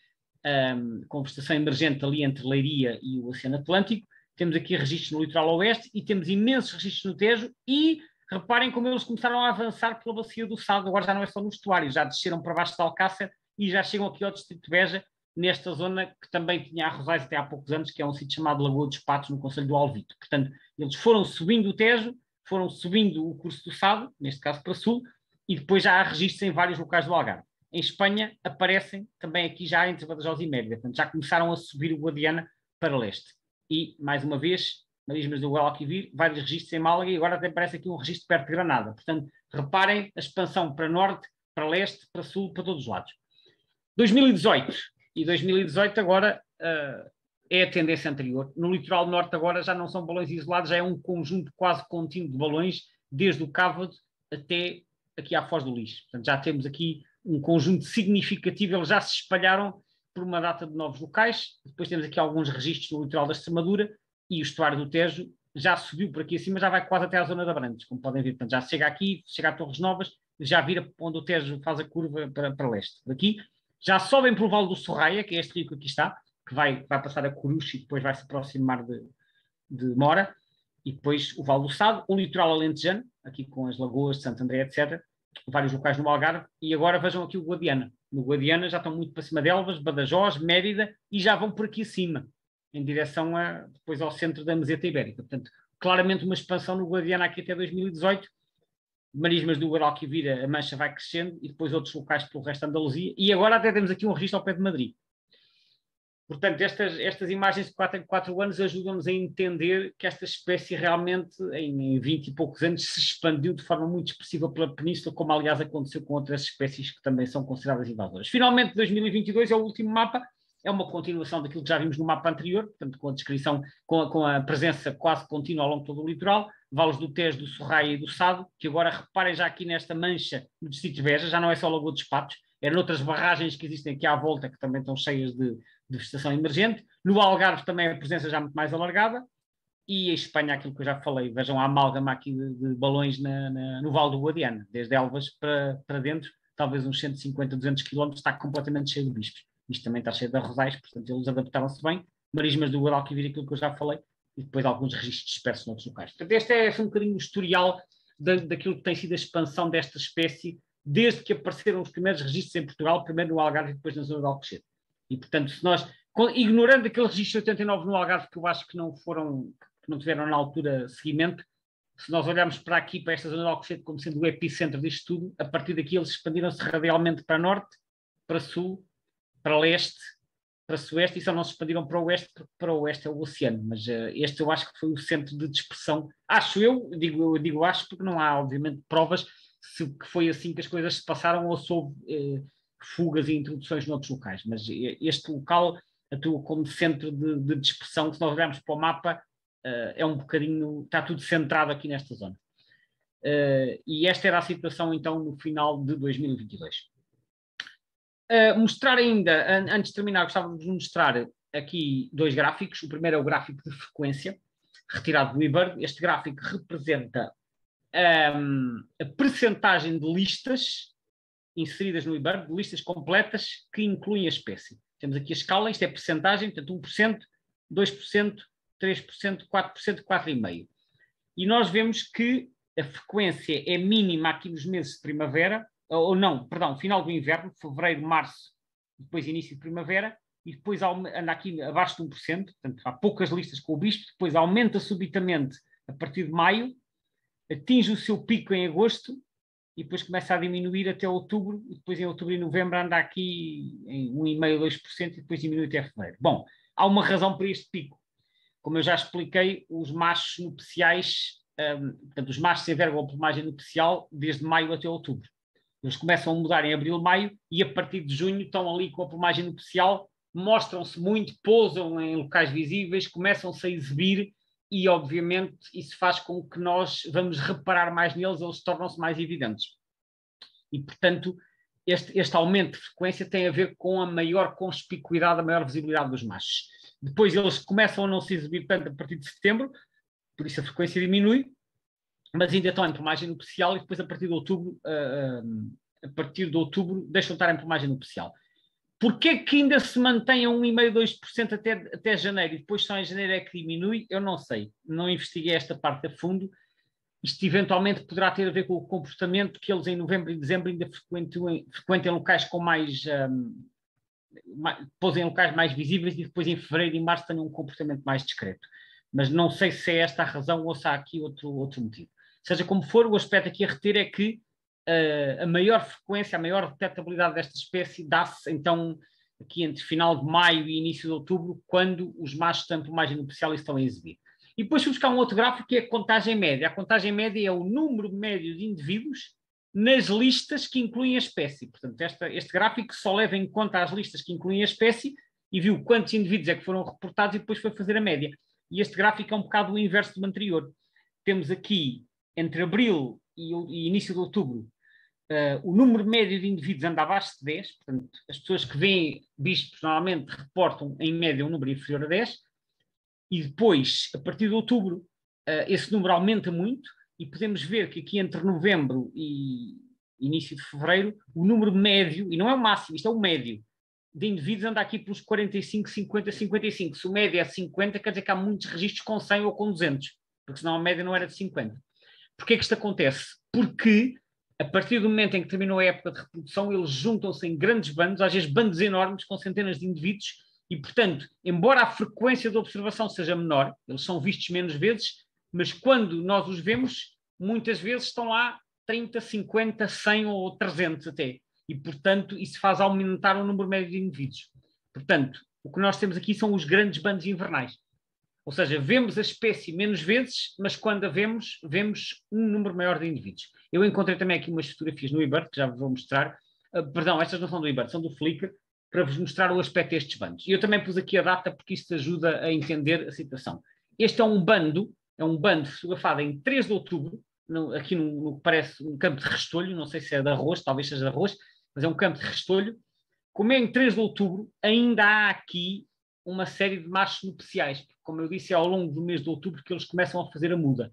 com vegetação emergente ali entre Leiria e o Oceano Atlântico. Temos aqui registros no litoral oeste e temos imensos registros no Tejo e reparem como eles começaram a avançar pela bacia do Sado. Agora já não é só no estuário, já desceram para baixo de Alcácer e já chegam aqui ao distrito de Beja, nesta zona que também tinha arrozais até há poucos anos, que é um sítio chamado Lagoa dos Patos, no concelho do Alvito. Portanto, eles foram subindo o Tejo, foram subindo o curso do Sado, neste caso para sul, e depois já há registros em vários locais do Algarve. Em Espanha aparecem também aqui já entre Badajoz e Mérida, portanto já começaram a subir o Guadiana para leste. E, mais uma vez, marismas do Guadalquivir, vários registros em Málaga e agora até aparece aqui um registro perto de Granada. Portanto, reparem a expansão para norte, para leste, para sul, para todos os lados. 2018. E 2018 agora é a tendência anterior. No litoral norte agora já não são balões isolados, já é um conjunto quase contínuo de balões, desde o Cávado até aqui à Foz do Lixo. Portanto, já temos aqui um conjunto significativo, eles já se espalharam por uma data de novos locais. Depois temos aqui alguns registros no litoral da Extremadura e o estuário do Tejo já subiu por aqui acima, já vai quase até à zona de Abrantes, como podem ver. Portanto, já chega aqui, chega a Torres Novas, já vira onde o Tejo faz a curva para leste. Daqui já sobem pelo Vale do Sorraia, que é este rio que aqui está, que vai passar a Coruche e depois vai se aproximar de Mora, e depois o Vale do Sado, o litoral alentejano, aqui com as lagoas de Santo André, etc., vários locais no Algarve, e agora vejam aqui o Guadiana. No Guadiana já estão muito para cima de Elvas, Badajoz, Mérida, e já vão por aqui acima, em direção depois ao centro da meseta ibérica. Portanto, claramente uma expansão no Guadiana aqui até 2018, marismas do Guadalquivir, a mancha vai crescendo, e depois outros locais pelo resto da Andaluzia, e agora até temos aqui um registro ao pé de Madrid. Portanto, estas imagens de 4 em 4 anos ajudam-nos a entender que esta espécie realmente, em 20 e poucos anos, se expandiu de forma muito expressiva pela península, como aliás aconteceu com outras espécies que também são consideradas invasoras. Finalmente, 2022 é o último mapa, é uma continuação daquilo que já vimos no mapa anterior, portanto, com a descrição, com a presença quase contínua ao longo de todo o litoral, vales do Tejo, do Sorraia e do Sado, que agora reparem já aqui nesta mancha no distrito de Beja, já não é só a Lagoa dos Patos, é noutras barragens que existem aqui à volta, que também estão cheias de vegetação emergente. No Algarve também a presença já muito mais alargada, e em Espanha, aquilo que eu já falei, vejam a amálgama aqui de balões no Vale do Guadiana, desde Elvas para dentro, talvez uns 150, 200 km, está completamente cheio de bispos. Isto também está cheio de arrozais, portanto eles adaptaram-se bem. Marismas do Guadalquivir, aquilo que eu já falei, e depois alguns registros dispersos noutros locais. Portanto, este é um bocadinho o historial daquilo que tem sido a expansão desta espécie, desde que apareceram os primeiros registros em Portugal, primeiro no Algarve e depois na zona de Alcochete. E, portanto, se nós, ignorando aquele registro de 89 no Algarve, que eu acho que não tiveram na altura seguimento, se nós olharmos para aqui, para esta zona de Alcochete, como sendo o epicentro disto tudo, a partir daqui eles expandiram-se radialmente para norte, para sul, para leste, para sueste, e só não se expandiram para o oeste, porque para o oeste é o oceano. Mas este eu acho que foi o centro de dispersão. Acho eu digo acho, porque não há, obviamente, provas se que foi assim que as coisas se passaram ou se houve fugas e introduções noutros locais. Mas este local atua como centro de dispersão, que se nós olharmos para o mapa, é um bocadinho, está tudo centrado aqui nesta zona. E esta era a situação, então, no final de 2022. Mostrar ainda, antes de terminar, gostava de mostrar aqui 2 gráficos. O primeiro é o gráfico de frequência, retirado do eBird. Este gráfico representa a percentagem de listas inseridas no eBird, de listas completas que incluem a espécie. Temos aqui a escala, isto é percentagem, portanto 1%, 2%, 3%, 4%, 4,5%. E nós vemos que a frequência é mínima aqui nos meses de primavera, ou não, perdão, final do inverno, fevereiro, março, depois início de primavera, e depois anda aqui abaixo de 1%, portanto há poucas listas com o bispo, depois aumenta subitamente a partir de maio, atinge o seu pico em agosto, e depois começa a diminuir até outubro, e depois em outubro e novembro anda aqui em 1,5%, 2%, e depois diminui até fevereiro. Bom, há uma razão para este pico. Como eu já expliquei, os machos nupciais, portanto, os machos envergam a plumagem nupcial desde maio até outubro. Eles começam a mudar em abril, maio, e a partir de junho estão ali com a plumagem nupcial, mostram-se muito, pousam em locais visíveis, começam-se a exibir, e obviamente isso faz com que nós vamos reparar mais neles, eles tornam-se mais evidentes. E, portanto, este aumento de frequência tem a ver com a maior conspicuidade, a maior visibilidade dos machos. Depois eles começam a não se exibir tanto a partir de setembro, por isso a frequência diminui, mas ainda estão em plumagem nupcial, e depois a partir de outubro deixam de estar em plumagem nupcial. Porquê que ainda se mantém a 1,5%, 2% até janeiro, e depois só em janeiro é que diminui? Eu não sei, não investiguei esta parte a fundo. Isto eventualmente poderá ter a ver com o comportamento que eles em novembro e dezembro ainda frequentem locais com pousem locais mais visíveis, e depois em fevereiro e março tenham um comportamento mais discreto. Mas não sei se é esta a razão ou se há aqui outro motivo. Seja como for, o aspecto aqui a reter é que a maior frequência, a maior detectabilidade desta espécie dá-se então aqui entre final de maio e início de outubro, quando os machos têm plumagem nupcial e estão a exibir. E depois fui buscar um outro gráfico que é a contagem média. A contagem média é o número médio de indivíduos nas listas que incluem a espécie. Portanto, este gráfico só leva em conta as listas que incluem a espécie e viu quantos indivíduos é que foram reportados e depois foi fazer a média. E este gráfico é um bocado o inverso do anterior. Temos aqui, entre abril e início de outubro, o número médio de indivíduos anda abaixo de 10, portanto, as pessoas que veem bispos normalmente reportam em média um número inferior a 10, e depois, a partir de outubro, esse número aumenta muito, e podemos ver que aqui entre novembro e início de fevereiro, o número médio, e não é o máximo, isto é o médio, de indivíduos anda aqui pelos 45, 50, 55. Se o médio é 50, quer dizer que há muitos registros com 100 ou com 200, porque senão a média não era de 50. Porquê é que isto acontece? Porque a partir do momento em que terminou a época de reprodução, eles juntam-se em grandes bandos, às vezes bandos enormes, com centenas de indivíduos, e, portanto, embora a frequência de observação seja menor, eles são vistos menos vezes, mas quando nós os vemos, muitas vezes estão lá 30, 50, 100 ou 300 até. E, portanto, isso faz aumentar o número médio de indivíduos. Portanto, o que nós temos aqui são os grandes bandos invernais. Ou seja, vemos a espécie menos vezes, mas quando a vemos, vemos um número maior de indivíduos. Eu encontrei também aqui umas fotografias no eBird, que já vos vou mostrar. Perdão, estas não são do eBird, são do Flickr, para vos mostrar o aspecto destes bandos. E eu também pus aqui a data, porque isto ajuda a entender a situação. Este é um bando fotografado em 3 de outubro, aqui no que parece um campo de restolho, não sei se é de arroz, talvez seja de arroz, mas é um campo de restolho. Como é em 3 de outubro, ainda há aqui uma série de machos nupciais, porque, como eu disse, é ao longo do mês de outubro que eles começam a fazer a muda.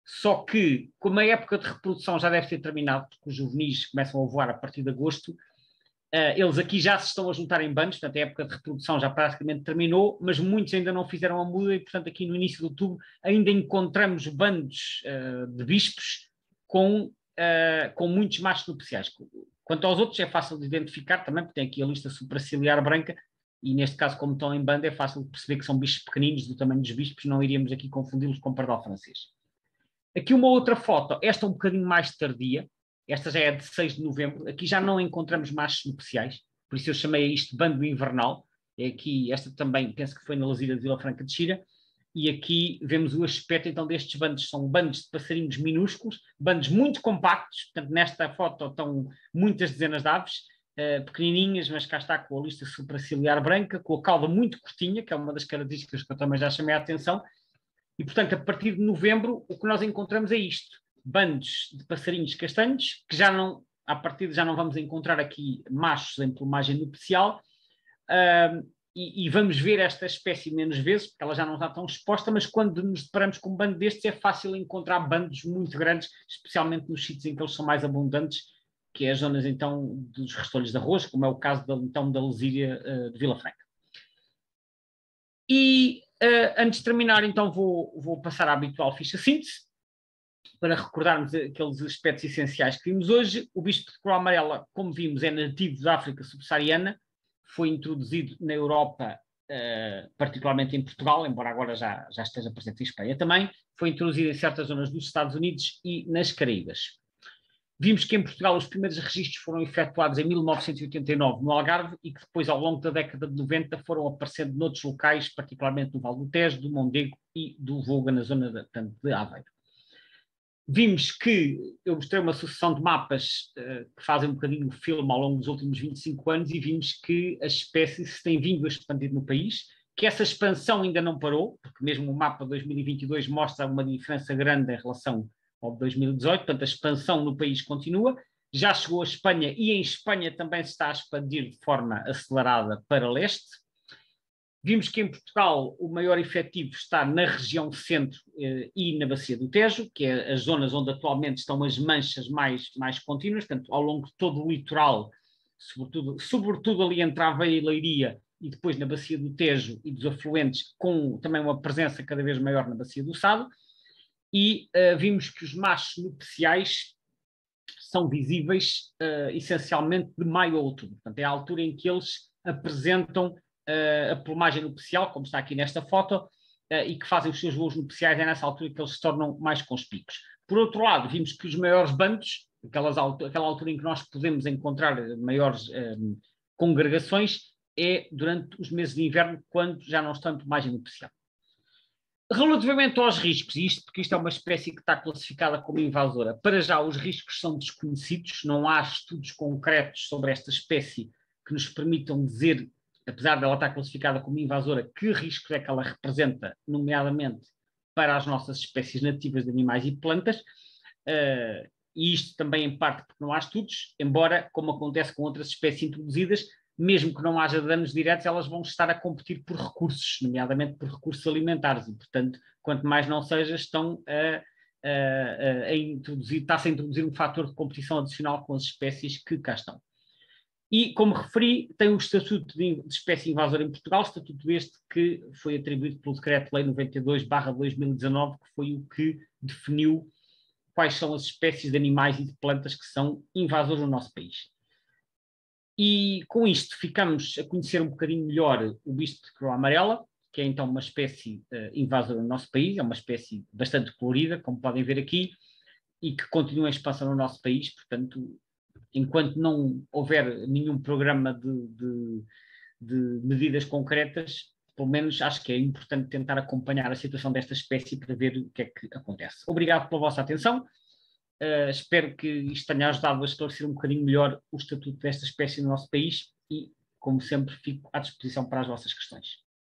Só que, como a época de reprodução já deve ter terminado, porque os juvenis começam a voar a partir de agosto, eles aqui já se estão a juntar em bandos, portanto a época de reprodução já praticamente terminou, mas muitos ainda não fizeram a muda e, portanto, aqui no início de outubro ainda encontramos bandos de bispos com muitos machos nupciais. Quanto aos outros é fácil de identificar também, porque tem aqui a lista supraciliar branca, e neste caso, como estão em banda, é fácil de perceber que são bichos pequeninos do tamanho dos bispos, não iríamos aqui confundi-los com pardal francês. Aqui uma outra foto, esta um bocadinho mais tardia, esta já é de 6 de novembro, aqui já não encontramos machos nupciais, por isso eu chamei a isto bando invernal, é aqui, esta também penso que foi na Lesíria de Vila Franca de Xira, e aqui vemos o aspecto então destes bandos, são bandos de passarinhos minúsculos, bandos muito compactos, portanto nesta foto estão muitas dezenas de aves, pequenininhas, mas cá está com a lista supraciliar branca, com a cauda muito curtinha, que é uma das características que eu também já chamei a atenção, e portanto a partir de novembro o que nós encontramos é isto, bandos de passarinhos castanhos, que já não, à partida já não vamos encontrar aqui machos em plumagem nupcial, e vamos ver esta espécie menos vezes, porque ela já não está tão exposta, mas quando nos deparamos com um bando destes é fácil encontrar bandos muito grandes, especialmente nos sítios em que eles são mais abundantes, que é as zonas então dos restolhos de arroz, como é o caso da Lesíria de Vila Franca. E antes de terminar, então vou passar à habitual ficha síntese, para recordarmos aqueles aspectos essenciais que vimos hoje. O bispo de coroa amarela, como vimos, é nativo da África subsaariana, foi introduzido na Europa, particularmente em Portugal, embora agora já esteja presente em Espanha também, foi introduzido em certas zonas dos Estados Unidos e nas Caraíbas. Vimos que em Portugal os primeiros registros foram efetuados em 1989 no Algarve e que depois, ao longo da década de 90, foram aparecendo noutros locais, particularmente no Val do Tejo, do Mondego e do Voga, na zona de Aveiro. Vimos que eu mostrei uma sucessão de mapas que fazem um bocadinho o filme ao longo dos últimos 25 anos e vimos que a espécie se tem vindo a expandir no país, que essa expansão ainda não parou, porque mesmo o mapa de 2022 mostra uma diferença grande em relação ao de 2018, portanto a expansão no país continua, já chegou a Espanha e em Espanha também se está a expandir de forma acelerada para leste. Vimos que em Portugal o maior efetivo está na região centro e na Bacia do Tejo, que é as zonas onde atualmente estão as manchas mais contínuas, portanto, ao longo de todo o litoral, sobretudo ali entre Aveiro e Leiria, e depois na Bacia do Tejo e dos afluentes, com também uma presença cada vez maior na Bacia do Sado, e vimos que os machos nupciais são visíveis essencialmente de maio a outubro, portanto, é a altura em que eles apresentam a plumagem nupcial, como está aqui nesta foto, e que fazem os seus voos nupciais, é nessa altura que eles se tornam mais conspícuos. Por outro lado, vimos que os maiores bandos, aquela altura em que nós podemos encontrar maiores congregações, é durante os meses de inverno, quando já não está em plumagem nupcial. Relativamente aos riscos, porque isto é uma espécie que está classificada como invasora, para já os riscos são desconhecidos, não há estudos concretos sobre esta espécie que nos permitam dizer, apesar dela estar classificada como invasora, que riscos é que ela representa, nomeadamente para as nossas espécies nativas de animais e plantas. e isto também em parte porque não há estudos, embora, como acontece com outras espécies introduzidas, mesmo que não haja danos diretos, elas vão estar a competir por recursos, nomeadamente por recursos alimentares, e, portanto, quanto mais não seja, estão está-se a introduzir um fator de competição adicional com as espécies que cá estão. E, como referi, tem o Estatuto de Espécie Invasora em Portugal, estatuto este que foi atribuído pelo Decreto-Lei 92/2019, que foi o que definiu quais são as espécies de animais e de plantas que são invasoras no nosso país. E com isto ficamos a conhecer um bocadinho melhor o bicho de coroa amarela, que é então uma espécie invasora no nosso país, é uma espécie bastante colorida, como podem ver aqui, e que continua em expansão no nosso país, portanto, enquanto não houver nenhum programa de medidas concretas, pelo menos acho que é importante tentar acompanhar a situação desta espécie para ver o que é que acontece. Obrigado pela vossa atenção. Espero que isto tenha ajudado a esclarecer um bocadinho melhor o estatuto desta espécie no nosso país e, como sempre, fico à disposição para as vossas questões.